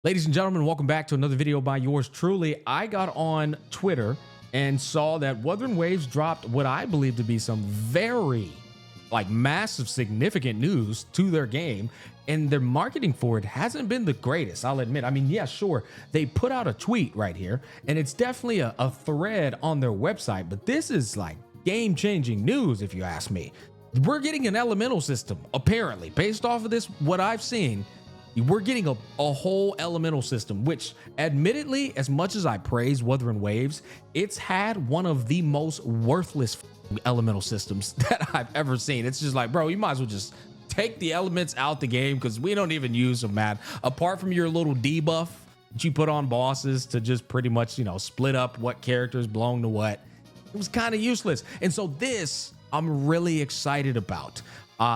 Ladies and gentlemen, welcome back to another video by yours truly. I got on Twitter and saw that Wuthering Waves dropped what I believe to be some very massive significant news to their game, and their marketing for it hasn't been the greatest, I'll admit. I mean, yeah, sure, they put out a tweet right here and it's definitely a thread on their website, but this is like game-changing news if you ask me. We're getting an elemental system, apparently, based off of this, what I've seen. We're getting a whole elemental system, which admittedly, as much as I praise Wuthering Waves, it's had one of the most worthless elemental systems that I've ever seen. It's just like, bro, you might as well just take the elements out the game because we don't even use them, man. Apart from your little debuff that you put on bosses to just pretty much, you know, split up what characters belong to what, it was kind of useless. And so this, I'm really excited about.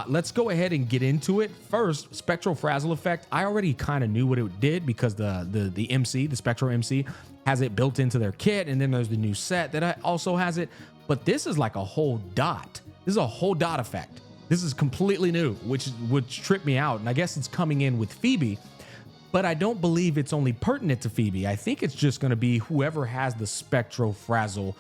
Let's go ahead and get into it. First, Spectro frazzle effect. I already kind of knew what it did because the MC, the Spectro MC, has it built into their kit, and then there's the new set that also has it. But this is like a whole dot. This is a whole dot effect. This is completely new, which tripped me out. And I guess it's coming in with Phoebe, but I don't believe it's only pertinent to Phoebe. I think it's just going to be whoever has the Spectro frazzle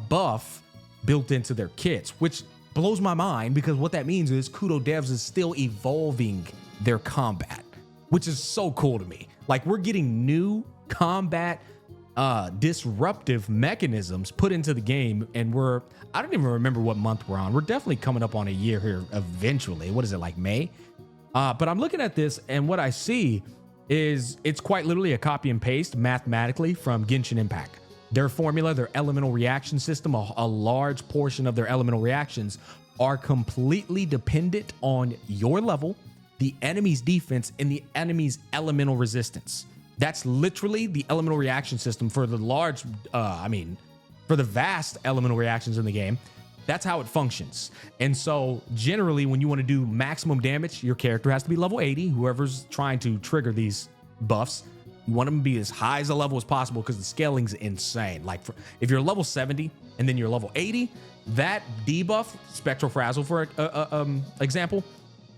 buff built into their kits, which blows my mind because what that means is Kudo Devs is still evolving their combat, which is so cool to me. Like, we're getting new combat disruptive mechanisms put into the game, and I don't even remember what month we're on. We're definitely coming up on a year here eventually. What is it, like May? But I'm looking at this, and what I see is it's quite literally a copy and paste mathematically from Genshin Impact. Their formula, their elemental reaction system, a large portion of their elemental reactions are completely dependent on your level, the enemy's defense, and the enemy's elemental resistance. That's literally the elemental reaction system for the for the vast elemental reactions in the game. That's how it functions. And so generally, when you want to do maximum damage, your character has to be level 80, whoever's trying to trigger these buffs. You want them to be as high as a level as possible because the scaling's insane. Like, if you're level 70 and then you're level 80, that debuff, Spectro frazzle for example,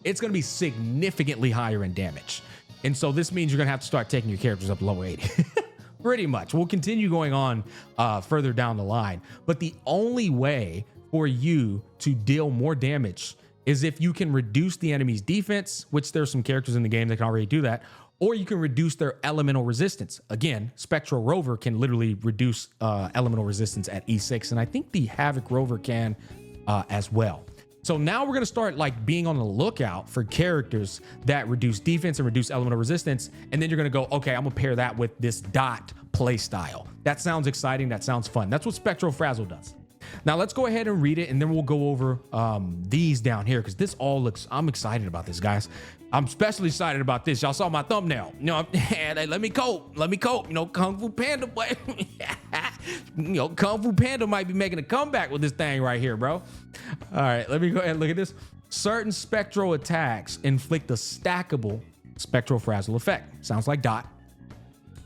it's going to be significantly higher in damage. And so this means you're going to have to start taking your characters up to level 80. Pretty much. We'll continue going on further down the line. But the only way for you to deal more damage is if you can reduce the enemy's defense, which there's some characters in the game that can already do that, or you can reduce their elemental resistance. Again, Spectro Rover can literally reduce elemental resistance at E6, and I think the Havoc Rover can as well. So now we're gonna start being on the lookout for characters that reduce defense and reduce elemental resistance, and then you're gonna go, okay, I'm gonna pair that with this dot play style. That sounds exciting, that sounds fun. That's what Spectro frazzle does. Now let's go ahead and read it, and then we'll go over these down here because this all looks, I'm excited about this, guys. I'm especially excited about this. Y'all saw my thumbnail. You know, let me cope. You know, Kung Fu Panda, boy. You know, Kung Fu Panda might be making a comeback with this thing right here, bro. All right, let me go ahead and look at this. Certain Spectro attacks inflict a stackable Spectro frazzle effect. Sounds like dot.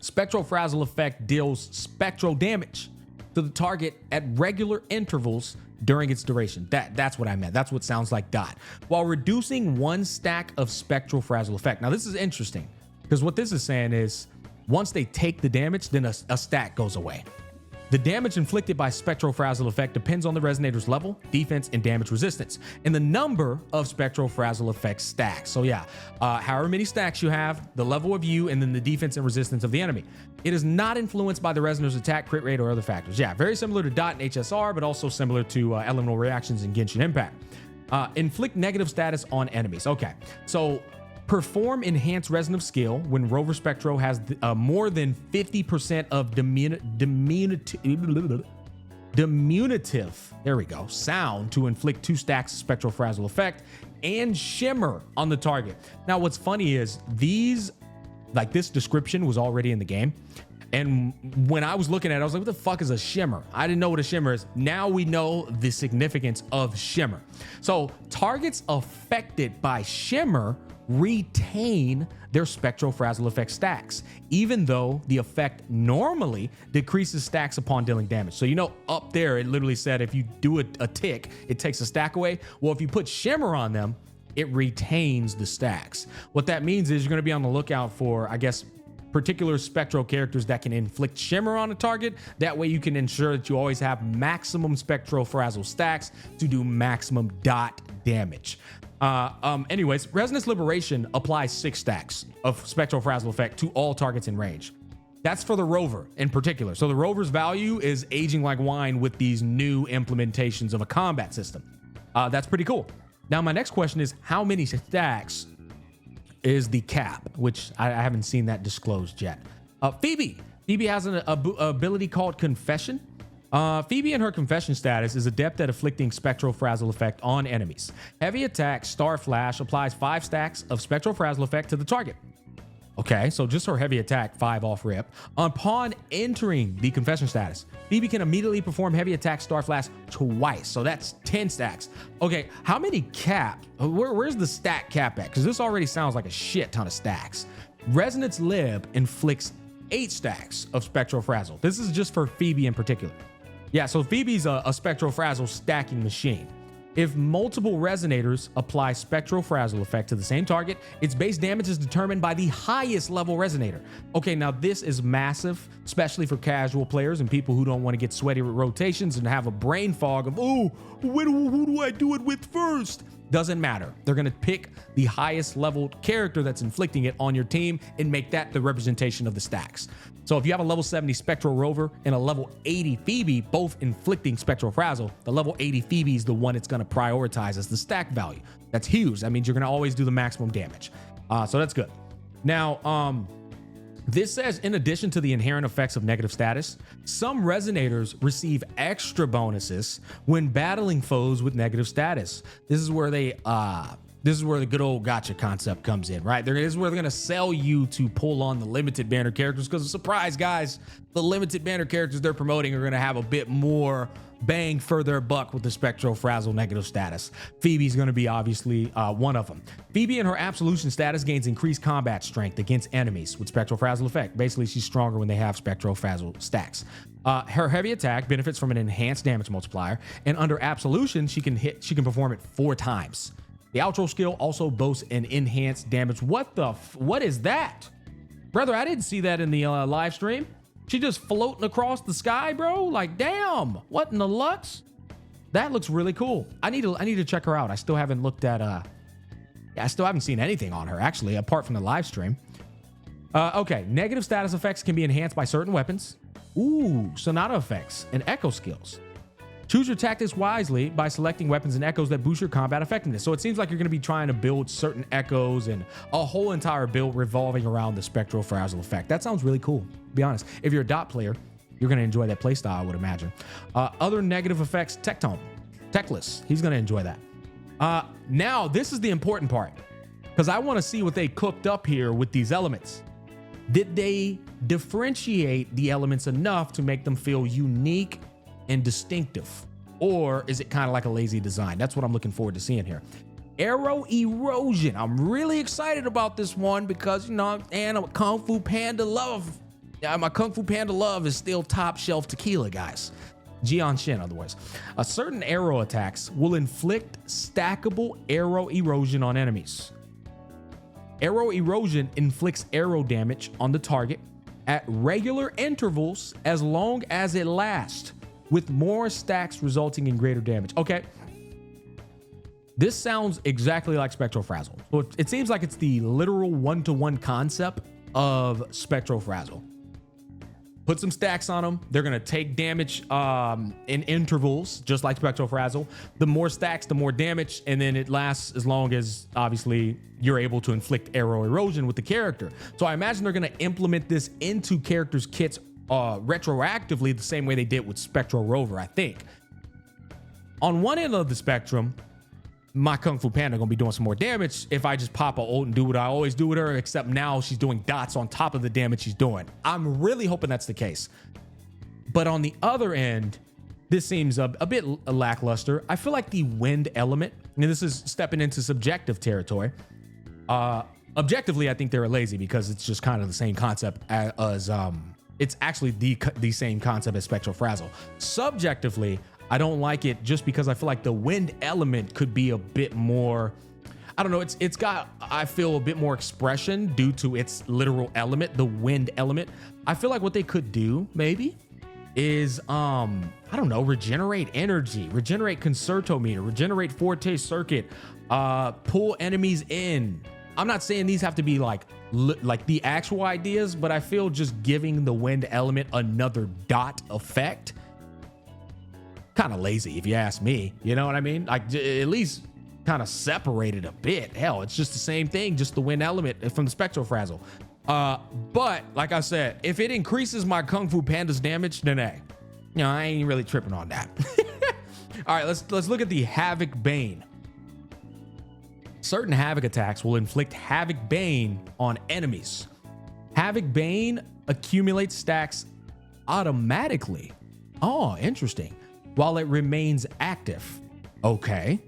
Spectro frazzle effect deals spectral damage to the target at regular intervals during its duration. That's what I meant. That's what sounds like dot. While reducing one stack of spectral frazzle effect. Now this is interesting because what this is saying is once they take the damage, then a stack goes away. The damage inflicted by Spectro frazzle effect depends on the resonator's level, defense, and damage resistance, and the number of Spectro frazzle effect stacks. So yeah, however many stacks you have, the level of you, and then the defense and resistance of the enemy. It is not influenced by the resonator's attack, crit rate, or other factors. Yeah, very similar to dot and HSR, but also similar to elemental reactions in Genshin Impact. Inflict negative status on enemies. Okay, so perform enhanced resonance skill when Rover Spectro has more than 50% of diminutive, there we go, sound to inflict 2 stacks of Spectral frazzle effect and shimmer on the target. Now, what's funny is these, this description was already in the game. And when I was looking at it, I was like, what the fuck is a shimmer? I didn't know what a shimmer is. Now we know the significance of shimmer. So targets affected by shimmer retain their Spectro frazzle effect stacks, even though the effect normally decreases stacks upon dealing damage. So, you know, up there, it literally said if you do a tick, it takes a stack away. Well, if you put shimmer on them, it retains the stacks. What that means is you're going to be on the lookout for, I guess, particular Spectro characters that can inflict shimmer on a target. That way you can ensure that you always have maximum Spectro frazzle stacks to do maximum dot damage. Anyways, Resonance Liberation applies 6 stacks of Spectro frazzle effect to all targets in range. That's for the rover in particular. So the rover's value is aging like wine with these new implementations of a combat system. That's pretty cool. Now, my next question is, how many stacks is the cap, which I haven't seen that disclosed yet. Phoebe has an ability called Confession. Phoebe and her Confession status is adept at inflicting Spectro frazzle effect on enemies. Heavy attack Star Flash applies 5 stacks of Spectro frazzle effect to the target. Okay, so just her heavy attack, 5 off rip. Upon entering the Confession status, Phoebe can immediately perform heavy attack Star Flash twice. So that's 10 stacks. Okay, how many cap? Where's the stack cap at? Because this already sounds like a shit ton of stacks. Resonance Lib inflicts 8 stacks of Spectro frazzle. This is just for Phoebe in particular. Yeah, so Phoebe's a Spectro frazzle stacking machine. If multiple resonators apply Spectro frazzle effect to the same target, its base damage is determined by the highest level resonator. Okay, now this is massive, especially for casual players and people who don't want to get sweaty with rotations and have a brain fog of, oh, who do I do it with first? Doesn't matter. They're going to pick the highest level character that's inflicting it on your team and make that the representation of the stacks. So if you have a level 70 Spectro Rover and a level 80 Phoebe, both inflicting Spectro Frazzle, the level 80 Phoebe is the one it's going to prioritize as the stack value. That's huge. That means you're going to always do the maximum damage. So that's good. Now, this says, in addition to the inherent effects of negative status, some resonators receive extra bonuses when battling foes with negative status. This is where the good old gotcha concept comes in, right? This is where they're gonna sell you to pull on the limited banner characters, because surprise, guys, the limited banner characters they're promoting are gonna have a bit more bang for their buck with the Spectro Frazzle negative status. Phoebe's going to be obviously one of them. Phoebe in her Absolution status gains increased combat strength against enemies with Spectro Frazzle effect. Basically, she's stronger when they have Spectro Frazzle stacks. Her heavy attack benefits from an enhanced damage multiplier, and under Absolution, she can perform it 4 times. The outro skill also boasts an enhanced damage. What is that? Brother, I didn't see that in the live stream. She just floating across the sky, bro. Like, damn, what in the Lux? That looks really cool. I need to check her out. I still haven't looked at, I still haven't seen anything on her, actually, apart from the live stream. Okay, negative status effects can be enhanced by certain weapons. Ooh, Sonata effects and echo skills. Choose your tactics wisely by selecting weapons and echoes that boost your combat effectiveness. So it seems like you're going to be trying to build certain echoes and a whole entire build revolving around the Spectro Frazzle effect. That sounds really cool, to be honest. If you're a dot player, you're going to enjoy that playstyle, I would imagine. Other negative effects, Tectone. Techless, he's going to enjoy that. Now, this is the important part, because I want to see what they cooked up here with these elements. Did they differentiate the elements enough to make them feel unique and distinctive, or is it kind of like a lazy design? That's what I'm looking forward to seeing here. Aero Erosion. I'm really excited about this one because, you know, and I'm a Kung Fu Panda love. My Kung Fu Panda love is still top shelf tequila, guys. Jian Shin, otherwise. Certain Aero attacks will inflict stackable Aero Erosion on enemies. Aero Erosion inflicts arrow damage on the target at regular intervals as long as it lasts, with more stacks resulting in greater damage. Okay. This sounds exactly like Spectro Frazzle. So it seems like it's the literal one-to-one concept of Spectro Frazzle. Put some stacks on them. They're going to take damage in intervals, just like Spectro Frazzle. The more stacks, the more damage, and then it lasts as long as, obviously, you're able to inflict Aero Erosion with the character. So I imagine they're going to implement this into characters' kits retroactively the same way they did with Spectro Rover, I think. On one end of the spectrum, my Kung Fu Panda gonna be doing some more damage if I just pop a ult and do what I always do with her, except now she's doing dots on top of the damage she's doing. I'm really hoping that's the case. But on the other end, this seems a bit lackluster. I feel like the wind element, and this is stepping into subjective territory. Objectively, I think they're lazy because it's just kind of the same concept as it's actually the same concept as Spectro Frazzle. Subjectively, I don't like it just because I feel like the wind element could be a bit more, I don't know. It's got, I feel, a bit more expression due to its literal element, the wind element. I feel like what they could do maybe is I don't know, regenerate energy, regenerate concerto meter, regenerate forte circuit, pull enemies in. I'm not saying these have to be like the actual ideas, but I feel just giving the wind element another dot effect, kind of lazy if you ask me. You know what I mean? Like at least kind of separate it a bit. Hell, it's just the same thing, just the wind element from the Spectro frazzle. But like I said, if it increases my Kung Fu Panda's damage, then hey, you know, I ain't really tripping on that. All right, let's look at the Havoc Bane. Certain Havoc attacks will inflict Havoc Bane on enemies. Havoc Bane accumulates stacks automatically. Oh, interesting. While it remains active. Okay.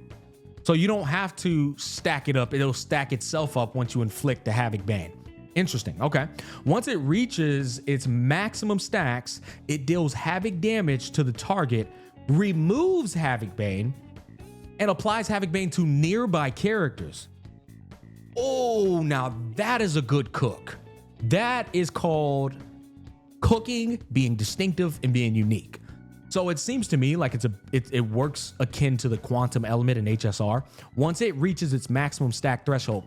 So you don't have to stack it up. It'll stack itself up once you inflict the Havoc Bane. Interesting. Okay. Once it reaches its maximum stacks, it deals Havoc damage to the target, removes Havoc Bane, and applies Havoc Bane to nearby characters. Oh, now that is a good cook. That is called cooking, being distinctive, and being unique. So it seems to me like it works akin to the quantum element in HSR. Once it reaches its maximum stack threshold,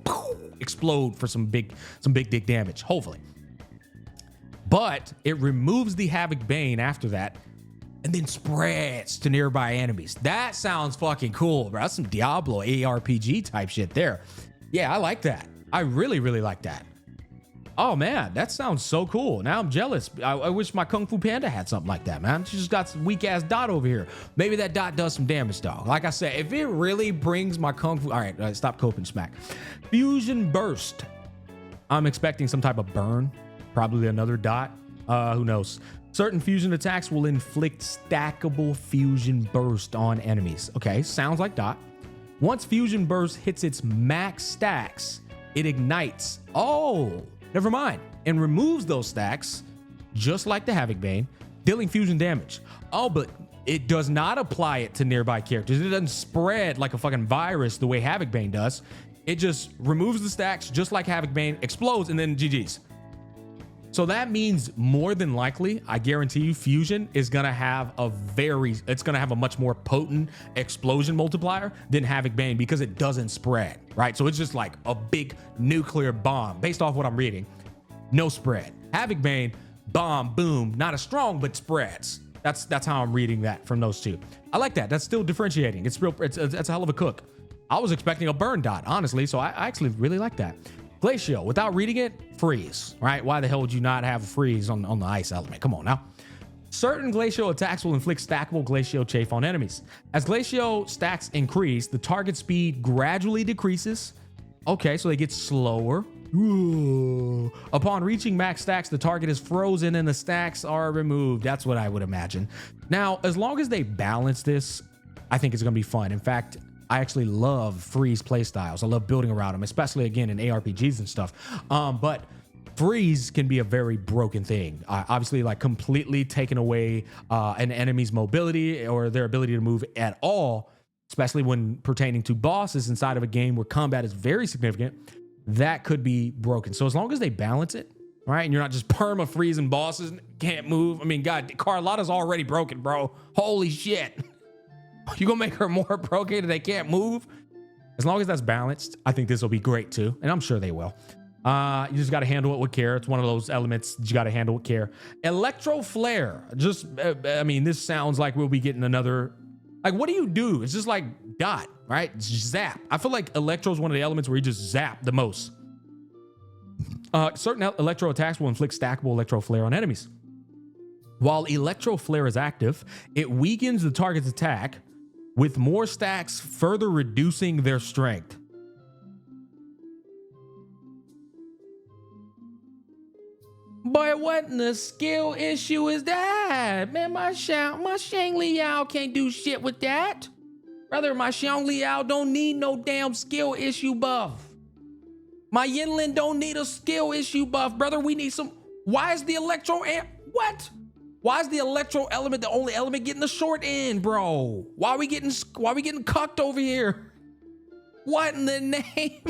explode for some big dick damage, hopefully. But it removes the Havoc Bane after that, and then spreads to nearby enemies. That sounds fucking cool, bro. That's some Diablo ARPG type shit there. Yeah, I like that. I really, really like that. Oh man, that sounds so cool. Now I'm jealous. I wish my Kung Fu Panda had something like that, man. She just got some weak ass dot over here. Maybe that dot does some damage, dog. Like I said, if it really brings my Kung Fu, all right, stop coping, smack. Fusion Burst. I'm expecting some type of burn, probably another dot. Who knows? Certain fusion attacks will inflict stackable fusion burst on enemies. Okay, sounds like dot. Once fusion burst hits its max stacks, it ignites. Oh, never mind. And removes those stacks, just like the Havoc Bane, dealing fusion damage. Oh, but it does not apply it to nearby characters. It doesn't spread like a fucking virus the way Havoc Bane does. It just removes the stacks, just like Havoc Bane, explodes, and then GG's. So that means more than likely, I guarantee you, Fusion is gonna have it's gonna have a much more potent explosion multiplier than Havoc Bane because it doesn't spread, right? So it's just like a big nuclear bomb based off what I'm reading. No spread. Havoc Bane, bomb, boom, not as strong, but spreads. That's how I'm reading that from those two. I like that. That's still differentiating. It's a hell of a cook. I was expecting a burn dot, honestly, so I actually really like that. Glacio, without reading it, freeze, right? Why the hell would you not have a freeze on the ice element? Come on now. Certain Glacio attacks will inflict stackable Glacio chafe on enemies. As Glacio stacks increase, the target speed gradually decreases. Okay, so they get slower. Ooh. Upon reaching max stacks, the target is frozen and the stacks are removed. That's what I would imagine. Now, as long as they balance this, I think it's gonna be fun. In fact, I actually love freeze playstyles. I love building around them, especially again in ARPGs and stuff. But freeze can be a very broken thing. Obviously, like completely taking away an enemy's mobility or their ability to move at all, especially when pertaining to bosses inside of a game where combat is very significant, that could be broken. So as long as they balance it, right, and you're not just perma freezing bosses and can't move. I mean, God, Carlotta's already broken, bro. Holy shit. You gonna make her more broken and they can't move? As long as that's balanced, I think this will be great too. And I'm sure they will. You just got to handle it with care. It's one of those elements you got to handle with care. Electro Flare. Just, I mean, this sounds like we'll be getting another, like, what do you do? It's just like dot, right? It's just zap. I feel like Electro is one of the elements where you just zap the most. Certain Electro attacks will inflict stackable Electro Flare on enemies. While Electro Flare is active, it weakens the target's attack with more stacks, further reducing their strength. But what in the skill issue is that? Man, my Shang Liao can't do shit with that. Brother, my Shang Liao don't need no damn skill issue buff. My Yinlin don't need a skill issue buff, brother. We need some. Why is the Electro what? Why is the Electro element the only element getting the short end, bro? Why are we getting cucked over here? What in the name?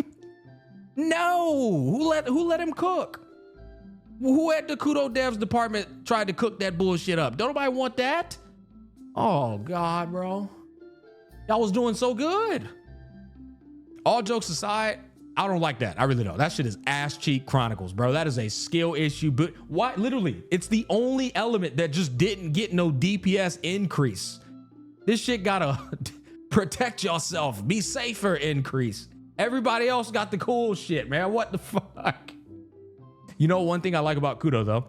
No, who let him cook? Who at the Kudo Devs department tried to cook that bullshit up? Don't nobody want that? Oh God, bro. Y'all was doing so good. All jokes aside, I don't like that. I really don't. That shit is ass cheek chronicles, bro. That is a skill issue. But why? Literally, it's the only element that just didn't get no DPS increase. This shit gotta protect yourself, be safer increase. Everybody else got the cool shit, man. What the fuck? You know, one thing I like about Kudo though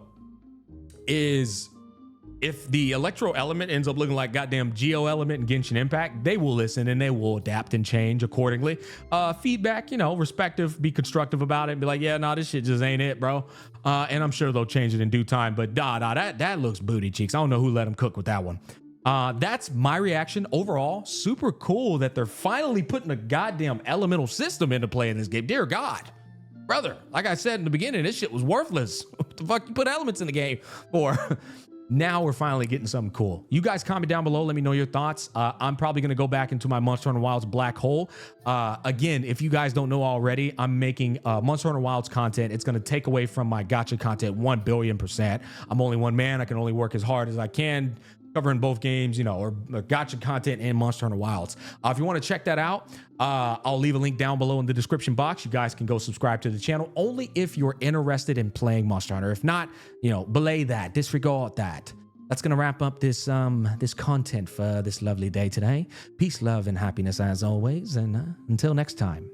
is if the Electro element ends up looking like goddamn Geo element and Genshin Impact, they will listen and they will adapt and change accordingly. Feedback, you know, respective, be constructive about it and be like, yeah, nah, this shit just ain't it, bro. And I'm sure they'll change it in due time, but that looks booty cheeks. I don't know who let them cook with that one. That's my reaction overall. Super cool that they're finally putting a goddamn elemental system into play in this game. Dear God, brother, like I said in the beginning, this shit was worthless. What the fuck you put elements in the game for? Now we're finally getting something cool. You guys comment down below. Let me know your thoughts. I'm probably going to go back into my Monster Hunter Wilds black hole. Again, if you guys don't know already, I'm making Monster Hunter Wilds content. It's going to take away from my gacha content 1,000,000,000%. I'm only one man. I can only work as hard as I can, covering both games, you know, or gacha content and Monster Hunter Wilds. If you want to check that out, I'll leave a link down below in the description box. You guys can go subscribe to the channel only if you're interested in playing Monster Hunter. If not, you know, belay that, disregard that. That's going to wrap up this this content for this lovely day today. Peace, love, and happiness as always. And until next time.